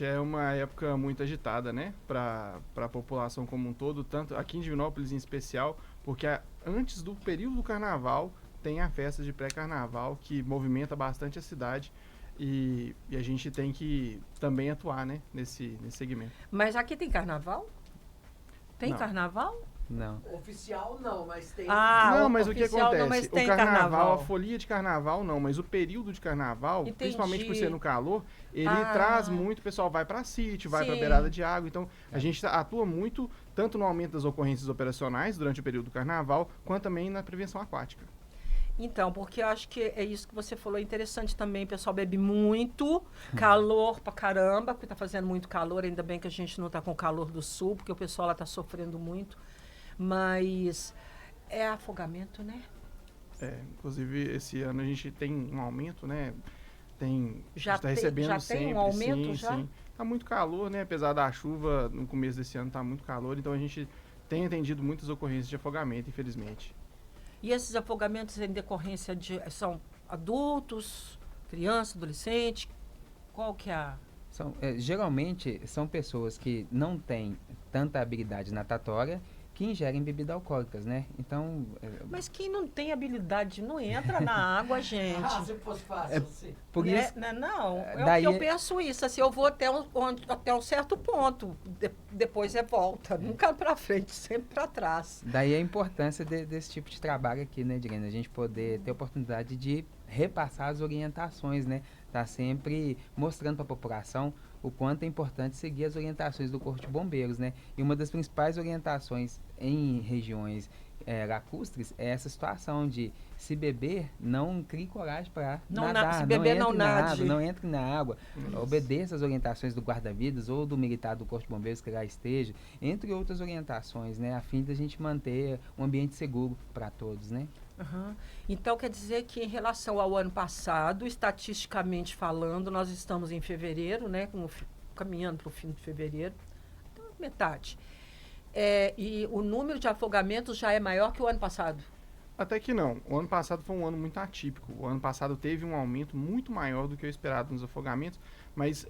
É uma época muito agitada, né, para a população como um todo, tanto aqui em Divinópolis em especial, porque antes do período do carnaval tem a festa de pré-carnaval que movimenta bastante a cidade e a gente tem que também atuar, né, nesse segmento. Mas aqui tem carnaval? Tem Não. carnaval? Não. Oficial não, mas tem. Ah, Não, mas o que oficial não, mas acontece? O tem carnaval, a carnaval. folia de carnaval não, mas o período de carnaval, principalmente por ser Entendi. no calor, ele traz Ah, muito, o pessoal vai pra sítio, vai pra beirada sim. de água, então a É. gente atua muito tanto no aumento das ocorrências operacionais durante o período do carnaval, quanto também na prevenção aquática. Então, porque eu acho que é isso que você falou, é interessante também. O pessoal bebe muito, calor pra caramba, porque tá fazendo muito calor. Ainda bem que a gente não tá com o calor do sul, porque o pessoal lá tá sofrendo muito. Mas é afogamento, né? Inclusive, esse ano a gente tem um aumento, né? A gente Já está tem, recebendo já tem sempre, um aumento sim, já? sim. Tá muito calor, né? Apesar da chuva, no começo desse ano tá muito calor, então a gente tem atendido muitas ocorrências de afogamento, infelizmente. E esses afogamentos em decorrência de são adultos, criança, adolescente? Qual que é a... Geralmente são pessoas que não têm tanta habilidade natatória que ingerem bebidas alcoólicas, né? Então, Mas quem não tem habilidade não entra na água, gente. Ah, se fosse fácil, sim. por Né? isso, Não, daí eu penso isso, assim, eu vou até um certo ponto, depois é volta, nunca para frente, sempre para trás. daí a importância desse tipo de trabalho aqui, né, Direne? A gente poder ter a oportunidade de repassar as orientações, né? Tá sempre mostrando para a população o quanto é importante seguir as orientações do Corpo de Bombeiros, né? E uma das principais orientações em regiões lacustres é essa situação de se beber, não crie coragem para nadar, se beber, não entre na nade. água, não entre na água, Isso. obedeça as orientações do guarda-vidas ou do militar do Corpo de Bombeiros que lá esteja, entre outras orientações, né? A fim de a gente manter um ambiente seguro para todos, né? Uhum. Então, quer dizer que em relação ao ano passado, estatisticamente falando, nós estamos em fevereiro, né, caminhando para o fim de fevereiro, então, metade. E o número de afogamentos já é maior que o ano passado. Até que não. O ano passado foi um ano muito atípico. O ano passado teve um aumento muito maior do que o esperado nos afogamentos, mas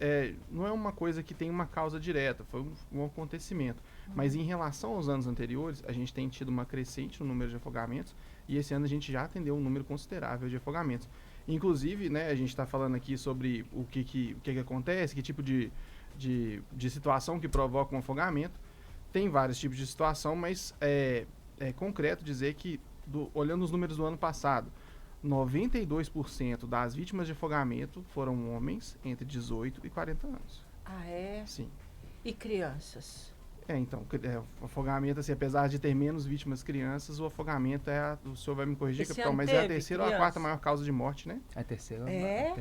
não é uma coisa que tem uma causa direta, foi um acontecimento. Mas em relação aos anos anteriores, a gente tem tido uma crescente no número de afogamentos e esse ano a gente já atendeu um número considerável de afogamentos. Inclusive, né, a gente está falando aqui sobre o que acontece, que tipo de situação que provoca um afogamento. Tem vários tipos de situação, mas é concreto dizer que olhando os números do ano passado, 92% das vítimas de afogamento foram homens entre 18 e 40 anos. Ah, é? Sim. E crianças? Então, o afogamento, assim, apesar de ter menos vítimas crianças, o afogamento o senhor vai me corrigir, Esse capitão, ano mas é a teve terceira ou a criança? quarta maior causa de morte, né? A terceira, É?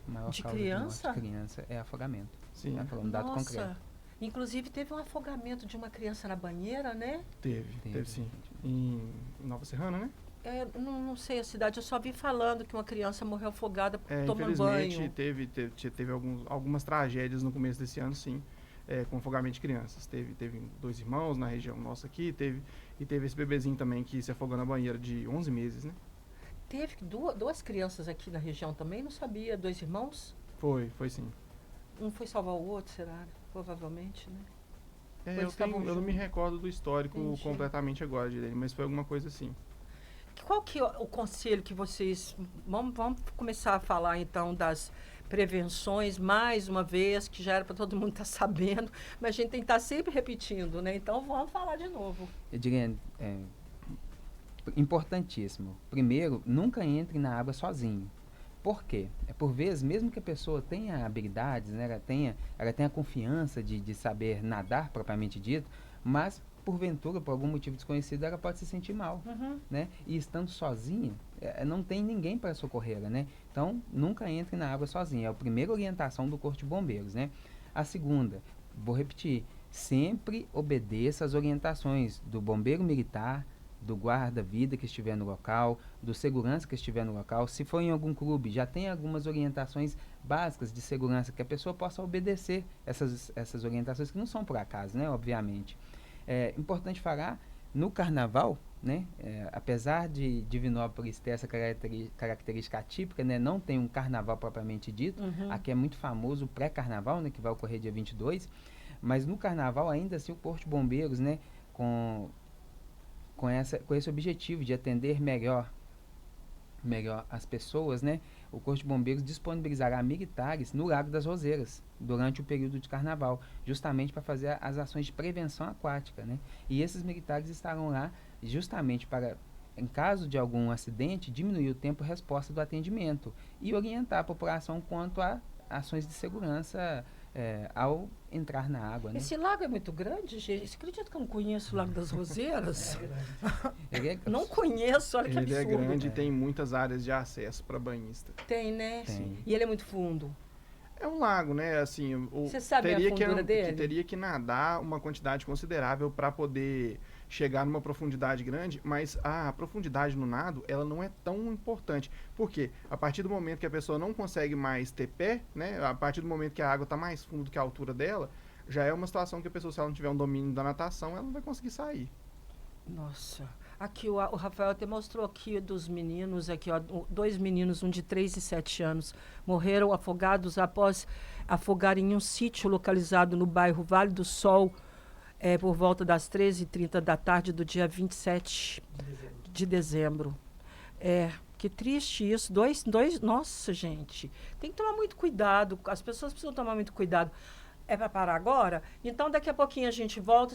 maior De causa criança? de morte de criança é afogamento. Sim, Tá falando um dado concreto. Inclusive teve um afogamento de uma criança na banheira, né? teve sim. Em Nova Serrana, né? Não sei a cidade, eu só vi falando que uma criança morreu afogada tomando Infelizmente, banho. teve algumas tragédias no começo desse ano, sim, com afogamento de crianças. Teve 2 irmãos na região nossa aqui, teve esse bebezinho também que se afogou na banheira de 11 meses, né? Teve duas crianças aqui na região também, não sabia, 2 irmãos? Foi sim. Um foi salvar o outro, será? Provavelmente, né? Eles Eu estavam não me juntos. recordo do histórico Entendi. completamente agora, Direne, mas foi alguma coisa assim. Qual que é o conselho que vocês... Vamos começar a falar, então, das prevenções, mais uma vez, que já era para todo mundo estar sabendo, mas a gente tem que estar sempre repetindo, né? Então, vamos falar de novo. Eu diria, importantíssimo. Primeiro, nunca entre na água sozinho. Por quê? Por vezes, mesmo que a pessoa tenha habilidades, né, ela tenha confiança de saber nadar, propriamente dito, mas, porventura, por algum motivo desconhecido, ela pode se sentir mal, né? E estando sozinha, não tem ninguém para socorrê-la, né? Então, nunca entre na água sozinha. É a primeira orientação do Corpo de Bombeiros, né? A segunda, vou repetir, sempre obedeça às orientações do bombeiro militar, do guarda-vida que estiver no local, do segurança que estiver no local. Se for em algum clube, já tem algumas orientações básicas de segurança que a pessoa possa obedecer essas orientações que não são por acaso, né? Obviamente. É importante falar No carnaval, né, apesar de Divinópolis ter essa característica atípica, né, não tem um carnaval propriamente dito, aqui é muito famoso o pré-carnaval, né, que vai ocorrer dia 22, mas no carnaval ainda assim o Corpo de Bombeiros, né, com esse objetivo de atender melhor as pessoas, né, o Corpo de Bombeiros disponibilizará militares no Lago das Roseiras durante o período de carnaval, justamente para fazer as ações de prevenção aquática, né? E esses militares estarão lá justamente para, em caso de algum acidente, diminuir o tempo de resposta do atendimento e orientar a população quanto a ações de segurança ao entrar na água, né? Esse lago é muito grande, gente? Você acredita que eu não conheço o Lago das Roseiras? Não conheço, olha que Ele absurdo. é grande e tem muitas áreas de acesso para banhista. Tem, né? Tem. E ele é muito fundo. É um lago, né? Assim, Você sabe a fundura dele? teria que nadar uma quantidade considerável para poder chegar numa profundidade grande, mas a profundidade no nado, ela não é tão importante. Por quê? A partir do momento que a pessoa não consegue mais ter pé, né? A partir do momento que a água está mais fundo do que a altura dela, já é uma situação que a pessoa, se ela não tiver um domínio da natação, ela não vai conseguir sair. Nossa. Aqui o Rafael até mostrou aqui dos meninos, aqui, ó, 2 meninos, um de 3 e 7 anos, morreram afogados após afogarem em um sítio localizado no bairro Vale do Sol, por volta das 13h30 da tarde do dia 27 de dezembro. Que triste isso. Nossa, gente. Tem que tomar muito cuidado. As pessoas precisam tomar muito cuidado. É para parar agora? Então, daqui a pouquinho a gente volta.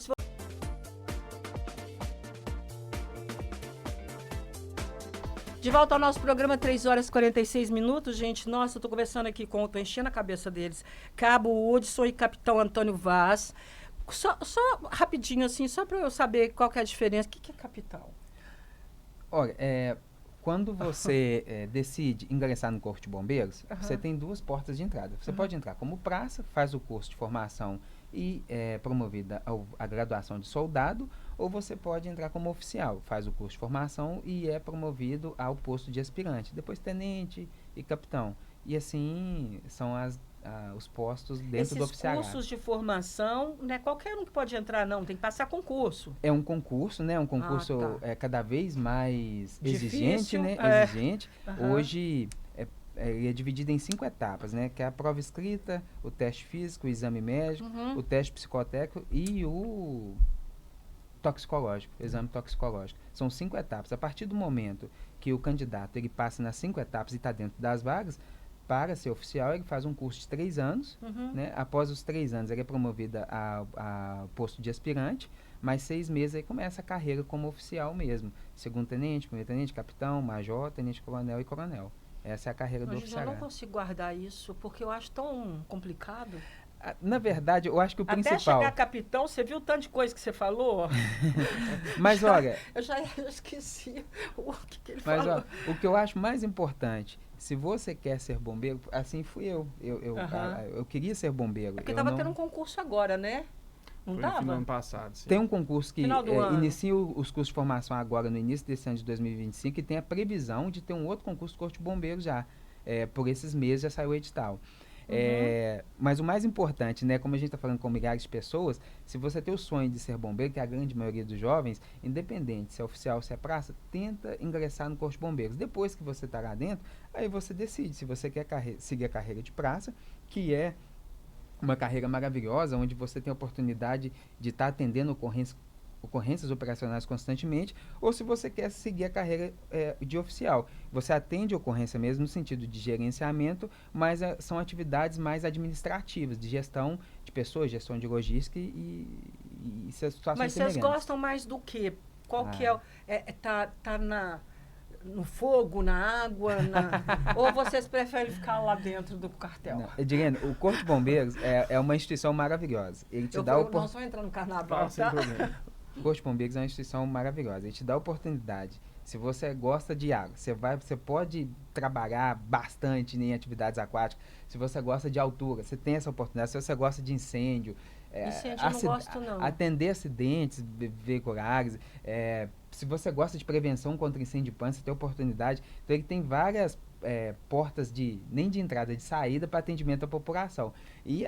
De volta ao nosso programa, 3h46, gente. Nossa, eu tô conversando aqui tô enchendo a cabeça deles. Cabo Hudson e Capitão Antônio Vaz. Só rapidinho, assim, só para eu saber qual que é a diferença. O que é capitão? Olha, quando você decide ingressar no Corpo de Bombeiros, você tem 2 portas de entrada. Você pode entrar como praça, faz o curso de formação e é promovida a graduação de soldado, ou você pode entrar como oficial, faz o curso de formação e é promovido ao posto de aspirante, depois tenente e capitão. E assim são os postos dentro do oficialato. Esses cursos de formação, não é qualquer um que pode entrar, não. Tem que passar concurso. É um concurso, né? Um concurso cada vez mais exigente, difícil, né? Exigente. Hoje ele é dividido em 5 etapas, né? Que é a prova escrita, o teste físico, o exame médico, o teste psicotécnico e o toxicológico, exame toxicológico. São 5 etapas. A partir do momento que o candidato ele passa nas 5 etapas e está dentro das vagas, para ser oficial, ele faz um curso de 3 anos, né? Após os 3 anos, ele é promovido a posto de aspirante, mais 6 meses aí começa a carreira como oficial mesmo. Segundo tenente, primeiro tenente, capitão, major, tenente coronel e coronel. Essa é a carreira do oficial. Eu não consigo guardar isso, porque eu acho tão complicado. Na verdade, eu acho que o principal... Até chegar capitão, você viu o tanto de coisa que você falou? Mas olha... Eu já esqueci o que ele falou. Mas ó, o que eu acho mais importante, se você quer ser bombeiro, assim fui eu. Eu queria ser bombeiro. Porque estava tendo um concurso agora, né? Não Foi tava? no final do passado, sim. Tem um concurso que inicia os cursos de formação agora no início desse ano de 2025 e tem a previsão de ter um outro concurso do Corpo de Bombeiros já. Por esses meses já saiu o edital. Mas o mais importante, né, como a gente está falando com milhares de pessoas, se você tem o sonho de ser bombeiro, que é a grande maioria dos jovens, independente se é oficial ou se é praça, tenta ingressar no Corpo de Bombeiros. Depois que você está lá dentro, aí você decide se você quer seguir a carreira de praça, que é uma carreira maravilhosa, onde você tem a oportunidade de estar atendendo ocorrências operacionais constantemente, ou se você quer seguir a carreira de oficial. Você atende ocorrência mesmo no sentido de gerenciamento, mas são atividades mais administrativas, de gestão de pessoas, gestão de logística e situações Mas semelhantes. vocês gostam mais do quê? Qual que tá no fogo, na água, ou vocês preferem ficar lá dentro do quartel? Não, Edilene, o Corpo de Bombeiros é uma instituição maravilhosa. Ele te dá nós vamos entrar no carnaval, sem tá? problema. O Corpo de Bombeiros é uma instituição maravilhosa. Ele te dá a oportunidade. Se você gosta de água, você pode trabalhar bastante em atividades aquáticas. Se você gosta de altura, você tem essa oportunidade. Se você gosta de incêndio, incêndio eu não gosto, não. atender acidentes veiculares, se você gosta de prevenção contra incêndio de pântano, você tem oportunidade. Então, ele tem várias portas nem de entrada, de saída para atendimento à população. E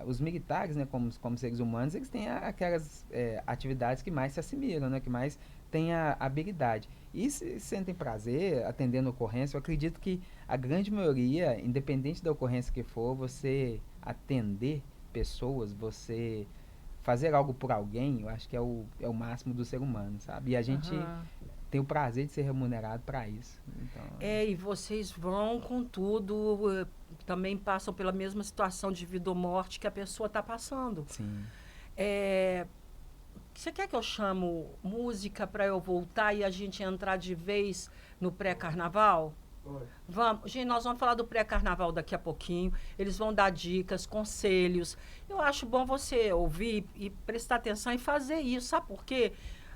os militares, né, como seres humanos, eles têm aquelas atividades que mais se assimilam, né, que mais têm a habilidade. E se sentem prazer atendendo a ocorrência. Eu acredito que a grande maioria, independente da ocorrência que for, você atender pessoas, você fazer algo por alguém, eu acho que é o máximo do ser humano, sabe? E a gente tem o prazer de ser remunerado para isso. Então, e vocês vão com tudo, também passam pela mesma situação de vida ou morte que a pessoa está passando. Sim. Você quer que eu chamo música para eu voltar e a gente entrar de vez no pré-carnaval? Vamos. Gente, nós vamos falar do pré-carnaval daqui a pouquinho. Eles vão dar dicas, conselhos. Eu acho bom você ouvir e prestar atenção e fazer isso. Sabe por quê?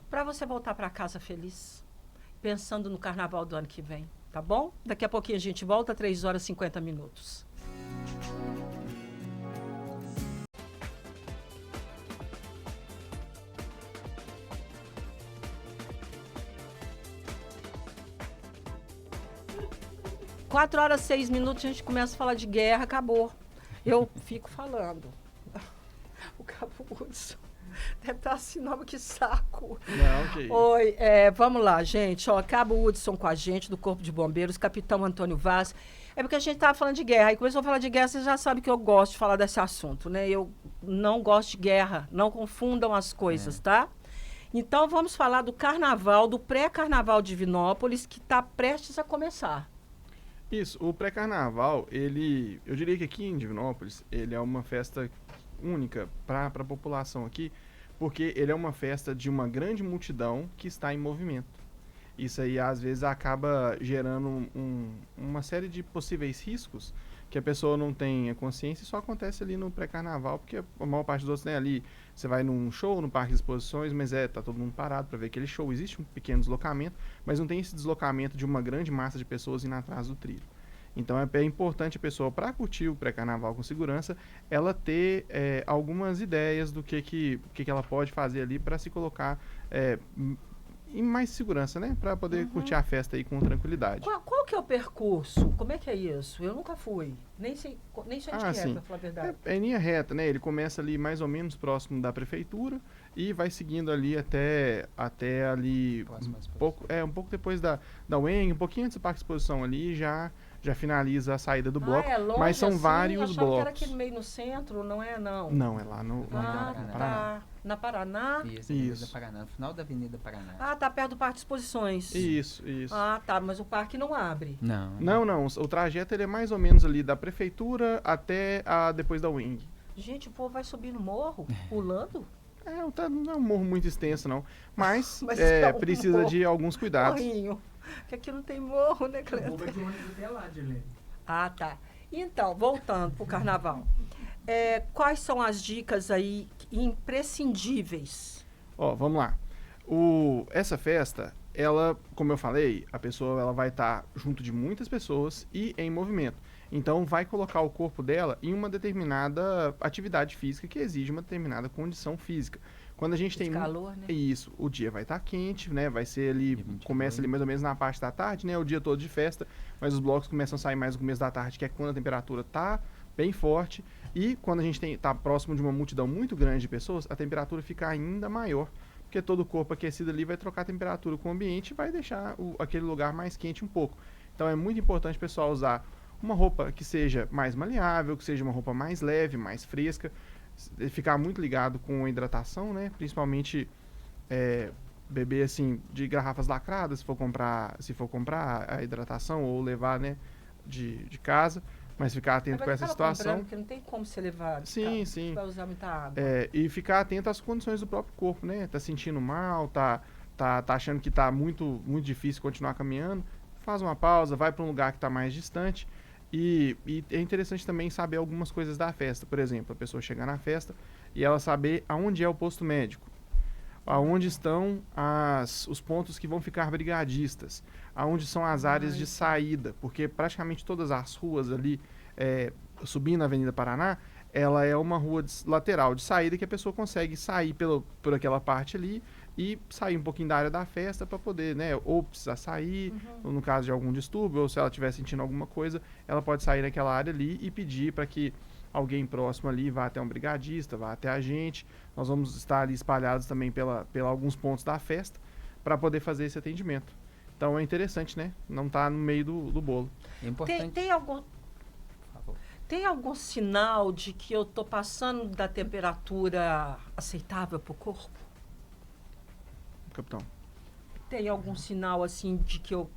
Para você voltar para casa feliz, pensando no carnaval do ano que vem. Tá bom? Daqui a pouquinho a gente volta, 3h50. 4h06, a gente começa a falar de guerra, acabou. Eu fico falando. O Cabo Hudson deve estar assim, não, que saco. Não, que isso. Oi, vamos lá, gente. Ó, Cabo Hudson com a gente, do Corpo de Bombeiros, Capitão Antônio Vaz. É porque a gente estava falando de guerra. Aí começou a falar de guerra, você já sabe que eu gosto de falar desse assunto, né? Eu não gosto de guerra. Não confundam as coisas, tá? Então, vamos falar do carnaval, do pré-carnaval de Divinópolis, que está prestes a começar. Isso, o pré-carnaval, eu diria que aqui em Divinópolis, ele é uma festa única para a população aqui, porque ele é uma festa de uma grande multidão que está em movimento. Isso aí, às vezes, acaba gerando uma série de possíveis riscos que a pessoa não tem consciência e só acontece ali no pré-carnaval, porque a maior parte dos outros tem ali. Você vai num show, no parque de exposições, mas tá todo mundo parado para ver aquele show. Existe um pequeno deslocamento, mas não tem esse deslocamento de uma grande massa de pessoas indo atrás do trilho. Então é importante a pessoa, para curtir o pré-carnaval com segurança, ela ter algumas ideias do que ela pode fazer ali para se colocar em mais segurança, né? Para poder curtir a festa aí com tranquilidade. Qual que é o percurso? Como é que é isso? Eu nunca fui. Nem sei onde que sim. pra falar a verdade. É em linha reta, né? Ele começa ali mais ou menos próximo da prefeitura e vai seguindo ali até ali um pouco depois da UENG, um pouquinho antes do Parque de Exposição ali, já finaliza a saída do bloco. É longe, mas são assim? vários blocos. Que era aqui meio no centro, não é não? Não, é lá no Paraná. Paraná. Na Paraná? Isso. Paraná, no final da Avenida Paraná. Ah, tá perto do Parque de Exposições. Isso. Ah, tá, mas o parque não abre. Não. O trajeto ele é mais ou menos ali da prefeitura até depois da UENG. Gente, o povo vai subir no morro, pulando? Não é um morro muito extenso, não. Mas, precisa morro. De alguns cuidados. Morrinho. Que aqui não tem morro, né, Cleber? Eu vou de ônibus até lá, Dilene. Ah, tá. Então, voltando pro carnaval. Quais são as dicas aí imprescindíveis? Vamos lá. Essa festa, ela, como eu falei, a pessoa ela vai estar junto de muitas pessoas e em movimento. Então, vai colocar o corpo dela em uma determinada atividade física que exige uma determinada condição física. Quando a gente tem calor, né? Isso, o dia vai estar quente, né? Vai ser ali, começa ali mais ou menos na parte da tarde, né? O dia todo de festa, mas os blocos começam a sair mais no começo da tarde, que é quando a temperatura tá bem forte. E quando a gente tá próximo de uma multidão muito grande de pessoas, a temperatura fica ainda maior, porque todo o corpo aquecido ali vai trocar a temperatura com o ambiente e vai deixar aquele lugar mais quente um pouco. Então é muito importante o pessoal usar uma roupa que seja mais maleável, que seja uma roupa mais leve, mais fresca, ficar muito ligado com a hidratação, né? Principalmente beber assim de garrafas lacradas, se for comprar a hidratação ou levar, né, de casa, mas ficar atento com essa situação. Porque não tem como você levar. Sim. Você vai usar muita água. E ficar atento às condições do próprio corpo, né? Tá sentindo mal, tá achando que tá muito, muito difícil continuar caminhando, faz uma pausa, vai para um lugar que está mais distante. E é interessante também saber algumas coisas da festa. Por exemplo, a pessoa chegar na festa e ela saber aonde é o posto médico, aonde estão os pontos que vão ficar brigadistas, aonde são as áreas de saída, porque praticamente todas as ruas ali, subindo a Avenida Paraná, ela é uma rua lateral de saída que a pessoa consegue sair por aquela parte ali e sair um pouquinho da área da festa para poder, né, ou precisar sair, ou no caso de algum distúrbio, ou se ela estiver sentindo alguma coisa, ela pode sair naquela área ali e pedir para que alguém próximo ali vá até um brigadista, vá até a gente. Nós vamos estar ali espalhados também pela alguns pontos da festa para poder fazer esse atendimento. Então é interessante, né? Não tá no meio do bolo. É importante. Tem algum sinal de que eu tô passando da temperatura aceitável para o corpo? Capitão. Tem algum sinal assim de que eu,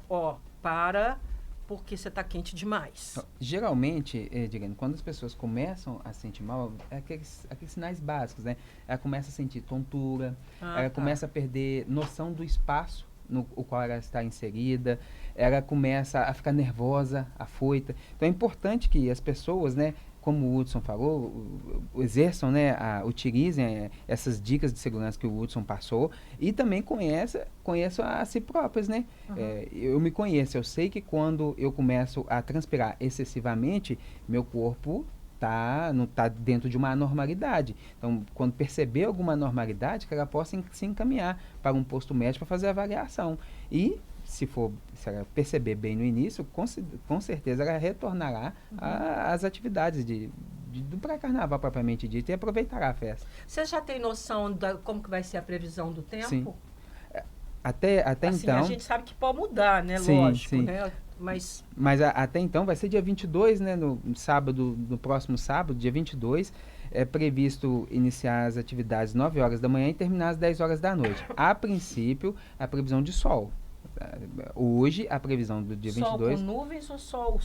para, porque você tá quente demais? Geralmente, Edilene, quando as pessoas começam a sentir mal, é aqueles sinais básicos, né? Ela começa a sentir tontura, ela começa a perder noção do espaço no qual ela está inserida, ela começa a ficar nervosa, afoita. Então é importante que as pessoas, né, como o Hudson falou, exerçam, né, utilizem essas dicas de segurança que o Hudson passou e também conheçam a si próprias, né? Eu me conheço, eu sei que quando eu começo a transpirar excessivamente, meu corpo não está dentro de uma anormalidade. Então, quando perceber alguma anormalidade, que ela possa se encaminhar para um posto médico para fazer a avaliação. E, se ela perceber bem no início, com certeza ela retornará às atividades do pré-carnaval propriamente dito e aproveitará a festa. Você já tem noção de como que vai ser a previsão do tempo? Sim. Até assim, então... A gente sabe que pode mudar, né? Sim, lógico, sim. né? Mas até então vai ser dia 22, né? No próximo sábado, dia 22, é previsto iniciar as atividades às 9 horas da manhã e terminar às 10 horas da noite. A princípio, a previsão de sol. Hoje, a previsão do dia 22... Sol com nuvens ou sol?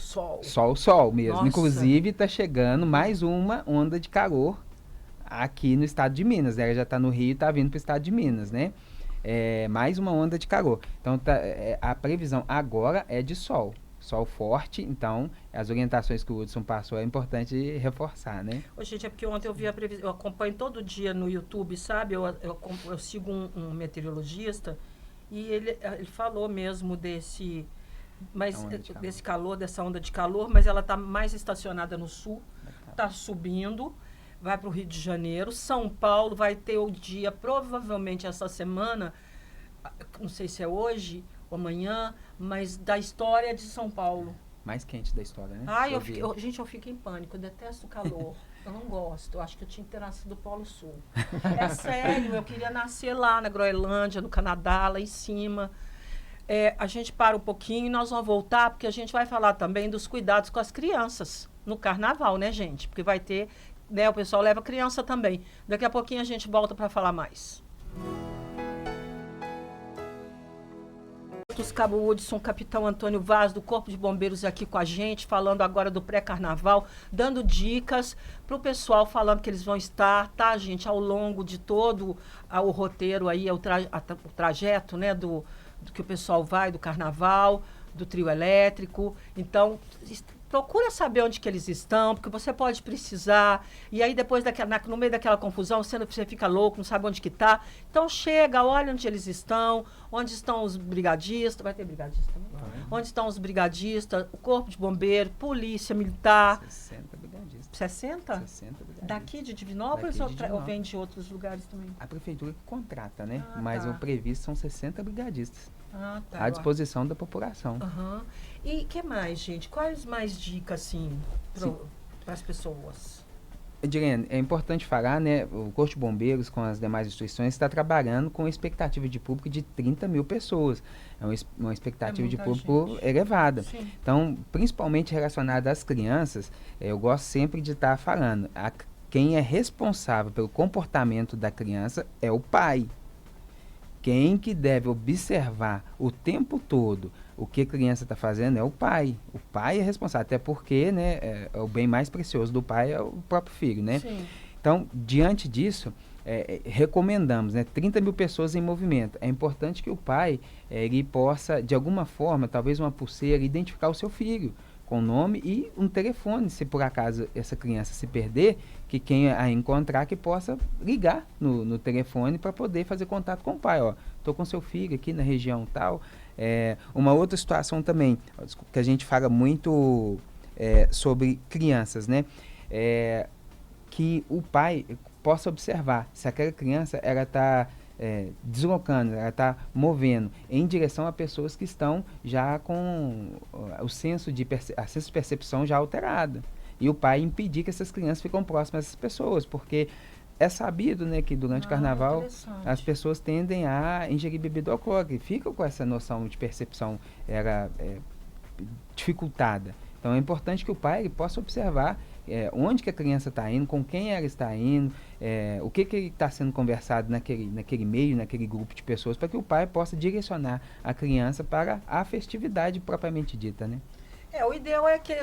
Sol mesmo. Nossa. Inclusive, está chegando mais uma onda de calor aqui no estado de Minas, né? Ela já está no Rio e está vindo para o estado de Minas, né? Mais uma onda de calor. Então, a previsão agora é de sol forte. Então, as orientações que o Hudson passou é importante reforçar, né? Gente, é porque ontem eu vi a previsão, eu acompanho todo dia no YouTube, sabe? Eu sigo um meteorologista e ele falou mesmo desse calor, dessa onda de calor, mas ela está mais estacionada no sul, está subindo. Vai para o Rio de Janeiro. São Paulo vai ter o dia, provavelmente essa semana, não sei se é hoje ou amanhã, mas da história de São Paulo. Mais quente da história, né? Gente, eu fico em pânico, eu detesto o calor. Eu não gosto, eu acho que eu tinha que ter nascido do Polo Sul. É sério, eu queria nascer lá na Groenlândia, no Canadá, lá em cima. A gente para um pouquinho e nós vamos voltar, porque a gente vai falar também dos cuidados com as crianças no carnaval, né, gente? Porque vai ter... Né, o pessoal leva criança também. Daqui a pouquinho a gente volta para falar mais. Cabo Hudson, Capitão Antônio Vaz, do Corpo de Bombeiros, aqui com a gente, falando agora do pré-carnaval, dando dicas para o pessoal, falando que eles vão estar, tá, gente, ao longo de todo o roteiro aí, o trajeto, né, do que o pessoal vai, do carnaval, do trio elétrico. Então, procura saber onde que eles estão, porque você pode precisar. E aí, depois, no meio daquela confusão, você fica louco, não sabe onde que está. Então, chega, olha onde eles estão, onde estão os brigadistas. Vai ter brigadista também? Onde estão os brigadistas, o Corpo de Bombeiro, Polícia Militar. 60 brigadistas. 60? 60 brigadistas. Daqui de Divinópolis ou vem de outros lugares também? A prefeitura que contrata, né? Mas o previsto são 60 brigadistas. Tá. À disposição da população. E o que mais, gente? Quais mais dicas, assim, para as pessoas? Edilene, é importante falar, né? O Corpo de Bombeiros, com as demais instituições, está trabalhando com expectativa de público de 30 mil pessoas. É uma expectativa de público elevada. Sim. Então, principalmente relacionada às crianças, eu gosto sempre de estar falando. Quem é responsável pelo comportamento da criança é o pai. Quem que deve observar o tempo todo o que a criança está fazendo é o pai. O pai é responsável, até porque, né, o bem mais precioso do pai é o próprio filho, né? Sim. Então, diante disso, recomendamos, né, 30 mil pessoas em movimento. É importante que o pai ele possa, de alguma forma, talvez uma pulseira, identificar o seu filho com o nome e um telefone, se por acaso essa criança se perder, que quem a encontrar que possa ligar no telefone para poder fazer contato com o pai. Estou com seu filho aqui na região tal. Uma outra situação também, que a gente fala muito sobre crianças, né? Que o pai possa observar se aquela criança ela está deslocando, ela está movendo em direção a pessoas que estão já com o senso de percepção já alterado. E o pai impedir que essas crianças fiquem próximas dessas pessoas, porque é sabido, né, que durante o carnaval as pessoas tendem a ingerir bebida alcoólica e ficam com essa noção de percepção dificultada. Então é importante que o pai ele possa observar onde que a criança está indo, com quem ela está indo, o que está sendo conversado naquele meio, naquele grupo de pessoas, para que o pai possa direcionar a criança para a festividade propriamente dita, né? O ideal é que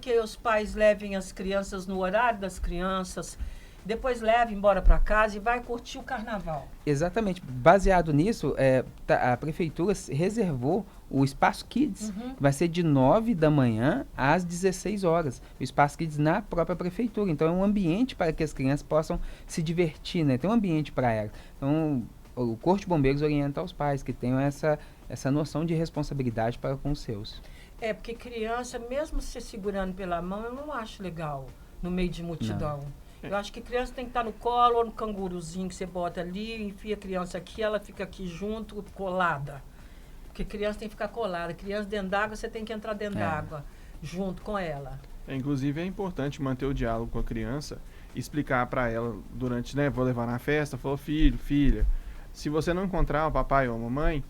que os pais levem as crianças no horário das crianças, depois levem embora para casa e vai curtir o carnaval. Exatamente. Baseado nisso, a prefeitura reservou o Espaço Kids, que vai ser de 9 da manhã às 16 horas. O Espaço Kids na própria prefeitura. Então, é um ambiente para que as crianças possam se divertir, né? Tem um ambiente para elas. Então, o Corpo de Bombeiros orienta aos pais que tenham essa noção de responsabilidade para com os seus. Porque criança, mesmo se segurando pela mão, eu não acho legal no meio de multidão. Eu acho que criança tem que estar no colo ou no canguruzinho que você bota ali, enfia a criança aqui, ela fica aqui junto, colada. Porque criança tem que ficar colada. Criança dentro d'água, você tem que entrar dentro d'água, junto com ela. Inclusive, é importante manter o diálogo com a criança, explicar para ela durante, né, vou levar na festa, falou, filho, filha, se você não encontrar o papai ou a mamãe,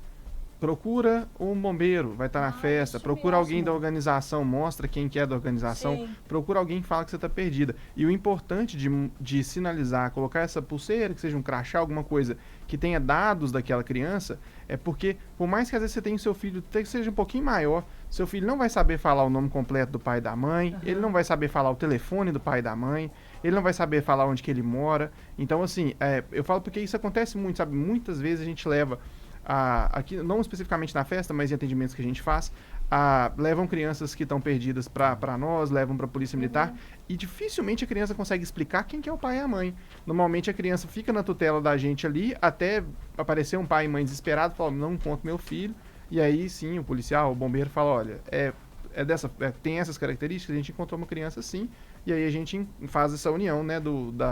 procura um bombeiro, vai estar na festa, procura alguém da organização, mostra quem que é da organização, procura alguém que fala que você está perdida. E o importante de sinalizar, colocar essa pulseira, que seja um crachá, alguma coisa que tenha dados daquela criança, é porque, por mais que às vezes você tenha o seu filho, que seja um pouquinho maior, seu filho não vai saber falar o nome completo do pai e da mãe, ele não vai saber falar o telefone do pai e da mãe, ele não vai saber falar onde que ele mora. Então, assim, eu falo porque isso acontece muito, sabe? Muitas vezes a gente leva aqui, não especificamente na festa, mas em atendimentos que a gente faz, levam crianças que estão perdidas para nós, levam para a polícia militar, e dificilmente a criança consegue explicar quem que é o pai e a mãe. Normalmente a criança fica na tutela da gente ali, até aparecer um pai e mãe desesperado, fala, não encontro meu filho, e aí sim, o policial, o bombeiro fala, olha, tem essas características, a gente encontrou uma criança assim, e aí a gente faz essa união, né,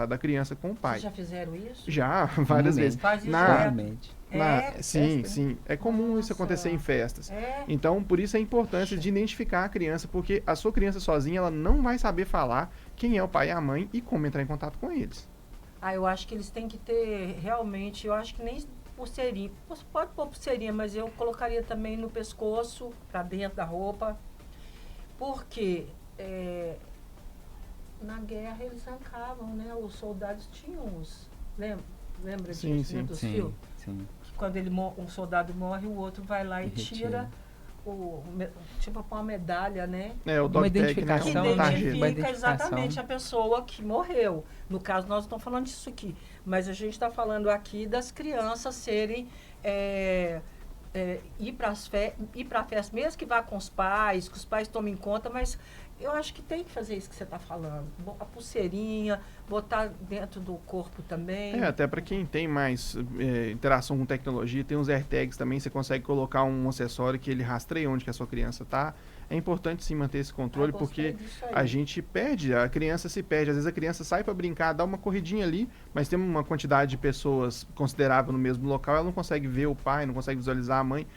da criança com o pai. Vocês já fizeram isso? Já, várias vezes. Faz isso sim. É comum isso acontecer em festas. Então, por isso a importância de identificar a criança, porque a sua criança sozinha, ela não vai saber falar quem é o pai e a mãe e como entrar em contato com eles. Eu acho que eles têm que ter, realmente, eu acho que nem pulseirinha. Pode pôr pulseirinha, mas eu colocaria também no pescoço, pra dentro da roupa. Porque na guerra eles arrancavam, né? Os soldados tinham os... Lembra disso, né, dos filmes? Sim. Quando um soldado morre, o outro vai lá e tira tipo uma medalha, né? Uma identificação, que identifica exatamente a pessoa que morreu. No caso, nós estamos falando disso aqui. Mas a gente está falando aqui das crianças serem... ir para a festa, mesmo que vá com os pais, que os pais tomem conta, mas eu acho que tem que fazer isso que você está falando. A pulseirinha, botar dentro do corpo também. Até para quem tem mais interação com tecnologia, tem uns AirTags também, você consegue colocar um acessório que ele rastreia onde que a sua criança está. É importante sim manter esse controle, porque a gente perde, a criança se perde. Às vezes a criança sai para brincar, dá uma corridinha ali, mas tem uma quantidade de pessoas considerável no mesmo local, ela não consegue ver o pai, não consegue visualizar a mãe.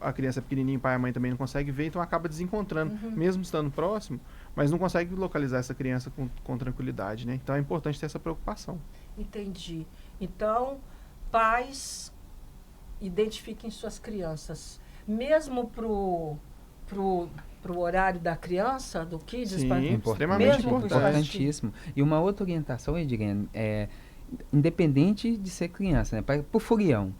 A criança é pequenininha, o pai e a mãe também não consegue ver, então acaba desencontrando, mesmo estando próximo, mas não consegue localizar essa criança com tranquilidade, né? Então é importante ter essa preocupação. Entendi. Então, pais, identifiquem suas crianças. Mesmo pro horário da criança, do Kids? Sim, extremamente importantíssimo. E uma outra orientação, Edilene, independente de ser criança, né? Por folião,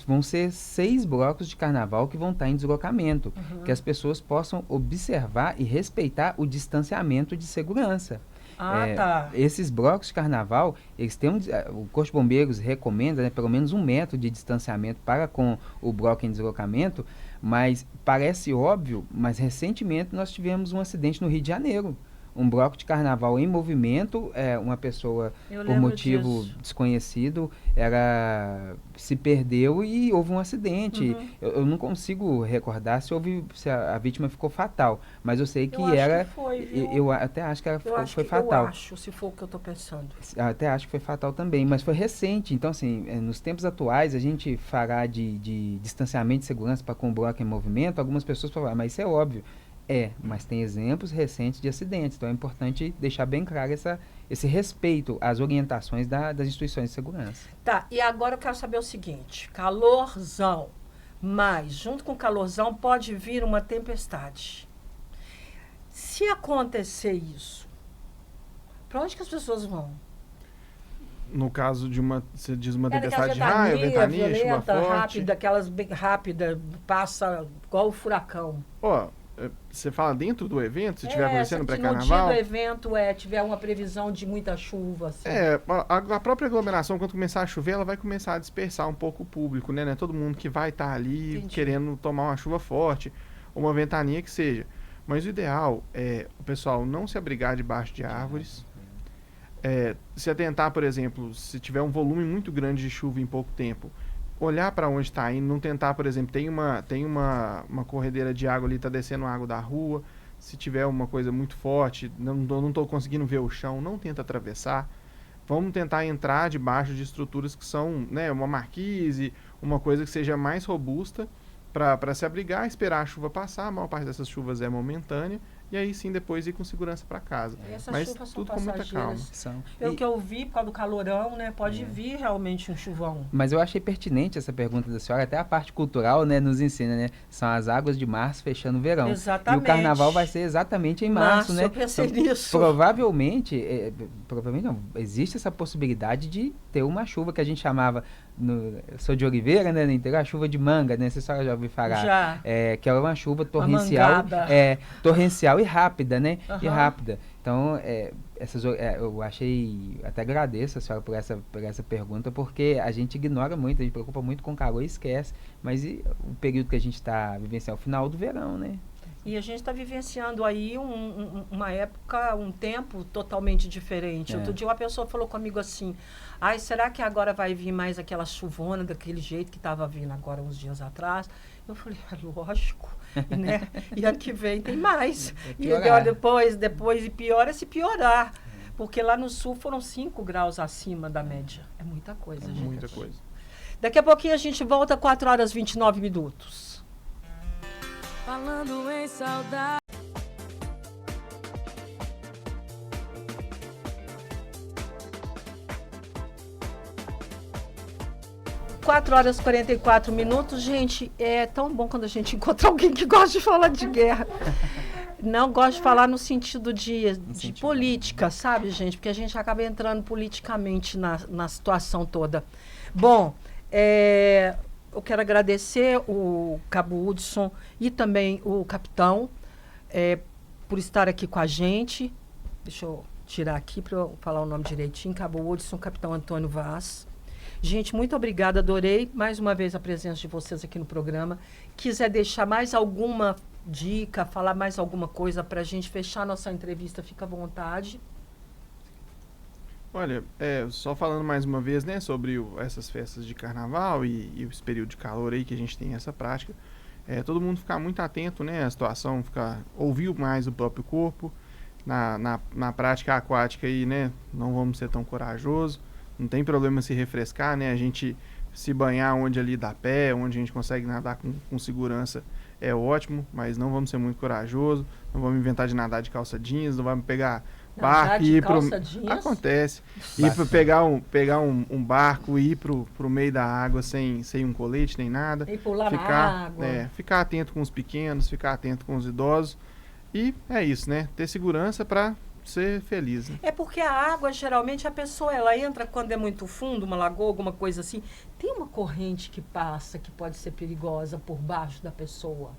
vão ser 6 blocos de carnaval que vão estar em deslocamento, que as pessoas possam observar e respeitar o distanciamento de segurança. Esses blocos de carnaval, eles têm o Corpo de Bombeiros recomenda, né, pelo menos 1 metro de distanciamento para com o bloco em deslocamento, mas parece óbvio, mas recentemente nós tivemos um acidente no Rio de Janeiro, um bloco de carnaval em movimento, uma pessoa, Eu por lembro motivo disso. desconhecido, se perdeu e houve um acidente. Uhum. Eu não consigo recordar se a vítima ficou fatal, mas eu sei que Eu acho era... que foi, viu? Eu até acho que ela Eu acho foi que fatal. eu acho, se for o que eu tô pensando. Até acho que foi fatal também, mas foi recente. Então, assim, nos tempos atuais, a gente falar de distanciamento de segurança para com o bloco em movimento, algumas pessoas falam, mas isso é óbvio. Mas tem exemplos recentes de acidentes. Então, é importante deixar bem claro esse respeito às orientações das instituições de segurança. Tá, e agora eu quero saber o seguinte, calorzão, mas junto com o calorzão pode vir uma tempestade. Se acontecer isso, para onde que as pessoas vão? No caso de você diz uma Daquela tempestade de raio, ventania, chuva violenta, forte. rápida, aquelas bem rápidas, passa igual o furacão. Ó, você fala dentro do evento, se estiver acontecendo se pré-carnaval? no dia do evento tiver uma previsão de muita chuva. Assim. A própria aglomeração, quando começar a chover, ela vai começar a dispersar um pouco o público, né? Não é todo mundo que vai estar ali Entendi. querendo tomar uma chuva forte, ou uma ventania que seja. Mas o ideal é o pessoal não se abrigar debaixo de árvores. Se atentar, por exemplo, se tiver um volume muito grande de chuva em pouco tempo, olhar para onde está indo, não tentar, por exemplo, tem uma corredeira de água ali, está descendo água da rua, se tiver uma coisa muito forte, não estou conseguindo ver o chão, não tenta atravessar. Vamos tentar entrar debaixo de estruturas que são, né, uma marquise, uma coisa que seja mais robusta para se abrigar, esperar a chuva passar. A maior parte dessas chuvas é momentânea, e aí sim depois ir com segurança para casa. E essas Mas chuvas são tudo com muita calma. passageiras. Pelo que eu vi, por causa do calorão, né, pode vir realmente um chuvão. Mas eu achei pertinente essa pergunta da senhora, até a parte cultural, né, nos ensina, né? São as águas de março fechando o verão. Exatamente. E o carnaval vai ser exatamente em março, né? Eu pensei nisso. Provavelmente não, existe essa possibilidade de ter uma chuva que a gente chamava, eu sou de Oliveira, né, no interior, a chuva de manga, né? Você só já ouviu falar. Já. Que é uma chuva torrencial, torrencial e rápida, né? Uhum. E rápida. Então, eu até agradeço a senhora por essa pergunta, porque a gente ignora muito, a gente preocupa muito com o calor e esquece. Mas e o período que a gente está vivenciando é o final do verão, né? E a gente está vivenciando aí uma época, um tempo totalmente diferente. Outro dia uma pessoa falou comigo assim, será que agora vai vir mais aquela chuvona daquele jeito que estava vindo agora uns dias atrás? Eu falei, lógico, né? E ano que vem tem mais. E depois e pior é se piorar. Porque lá no sul foram 5 graus acima da média. É muita coisa, gente. Muita coisa. Daqui a pouquinho a gente volta, 4 horas e 29 minutos. Falando em saudade. Quatro horas e 44 minutos. Gente, é tão bom quando a gente encontra alguém que gosta de falar de guerra. Não gosto de falar no sentido de política, sabe, gente? Porque a gente acaba entrando politicamente na situação toda. Bom, eu quero agradecer o Cabo Hudson e também o capitão por estar aqui com a gente. Deixa eu tirar aqui para eu falar o nome direitinho. Cabo Hudson, capitão Antônio Vaz. Gente, muito obrigada, adorei mais uma vez a presença de vocês aqui no programa. Quiser deixar mais alguma dica, falar mais alguma coisa para a gente fechar nossa entrevista, fica à vontade. Olha, só falando mais uma vez, né, sobre essas festas de carnaval e esse período de calor aí que a gente tem essa prática, todo mundo ficar muito atento, né, à situação, ouvir mais o próprio corpo. Na prática aquática aí, né, não vamos ser tão corajosos, não tem problema se refrescar, né, a gente se banhar onde ali dá pé, onde a gente consegue nadar com segurança é ótimo, mas não vamos ser muito corajosos, não vamos inventar de nadar de calça jeans, não vamos pegar barco e ir acontece. Ir para pegar um barco e ir pro meio da água sem um colete nem nada. E pular na água. Ficar atento com os pequenos, ficar atento com os idosos. E é isso, né? Ter segurança para ser feliz. Né? É porque a água, geralmente, a pessoa ela entra quando é muito fundo, uma lagoa, alguma coisa assim. Tem uma corrente que passa que pode ser perigosa por baixo da pessoa.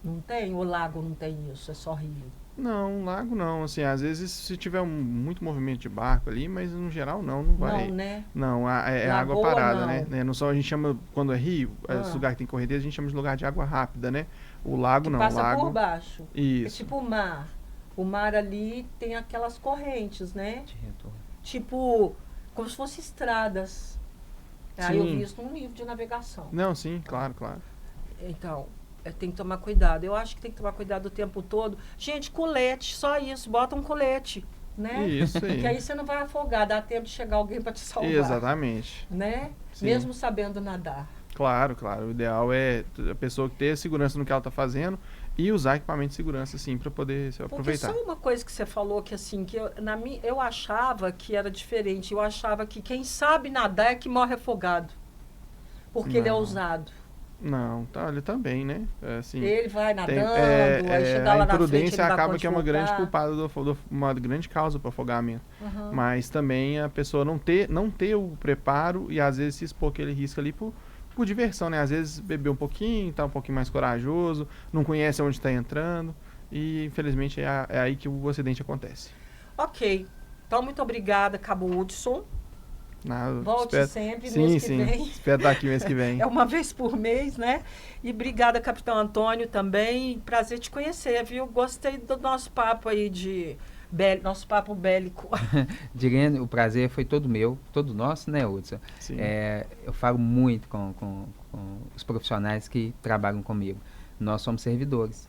Não tem? O lago não tem isso, é só rio. Não, lago não, assim, às vezes se tiver muito movimento de barco ali, mas no geral não vai. Não, né? Não, é água parada, né? No sol a gente chama, quando é rio, esse lugar que tem corredeira, a gente chama de lugar de água rápida, né? O lago que não, passa lago... por baixo. Isso. É tipo o mar. O mar ali tem aquelas correntes, né? De retorno. Tipo, como se fossem estradas. Aí eu Sim. vi isso num livro de navegação. Não, sim, claro, claro. Então, tem que tomar cuidado. Eu acho que tem que tomar cuidado o tempo todo. Gente, colete, só isso. Bota um colete, né? Isso aí. Que aí você não vai afogar. Dá tempo de chegar alguém para te salvar. Exatamente. Né? Sim. Mesmo sabendo nadar. Claro, claro. O ideal é a pessoa ter segurança no que ela está fazendo e usar equipamento de segurança, sim, para poder se Porque aproveitar. só uma coisa que você falou que assim, que eu achava que era diferente. Eu achava que quem sabe nadar é que morre afogado. Porque ele é Não. ousado. Não, tá, ele também, né? É, assim, Ele vai nadando, tem, aí chegar lá a na frente ele imprudência dá acaba conta que é de uma grande voltar. culpada, uma grande causa para afogamento. Uhum. Mas também a pessoa não ter o preparo e às vezes se expor aquele risco ali por diversão, né? Às vezes beber um pouquinho, tá um pouquinho mais corajoso, não conhece onde está entrando e infelizmente é aí que o acidente acontece. Ok. Então, muito obrigada, Cabo Hudson. Volte sempre, sim, mês que sim. vem. Espero estar aqui mês que vem. É uma vez por mês, né? E obrigada, Capitão Antônio, também. Prazer te conhecer, viu? Gostei do nosso papo aí nosso papo bélico. Direne, o prazer foi todo meu, todo nosso, né, Hudson? Sim. Eu falo muito com os profissionais que trabalham comigo. Nós somos servidores,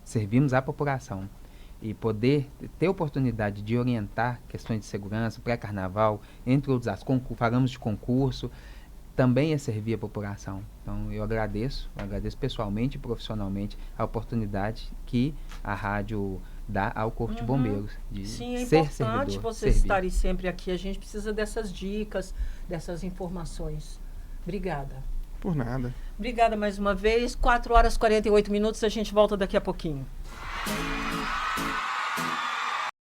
servimos à população. E poder ter oportunidade de orientar questões de segurança, pré-carnaval, entre outros assuntos, falamos de concurso, também é servir a população. Então, eu agradeço pessoalmente e profissionalmente a oportunidade que a rádio dá ao Corpo de Bombeiros de Sim, é ser importante servidor, vocês servir. estarem sempre aqui. A gente precisa dessas dicas, dessas informações. Obrigada. Por nada. Obrigada mais uma vez. 4 horas e 48 minutos. A gente volta daqui a pouquinho.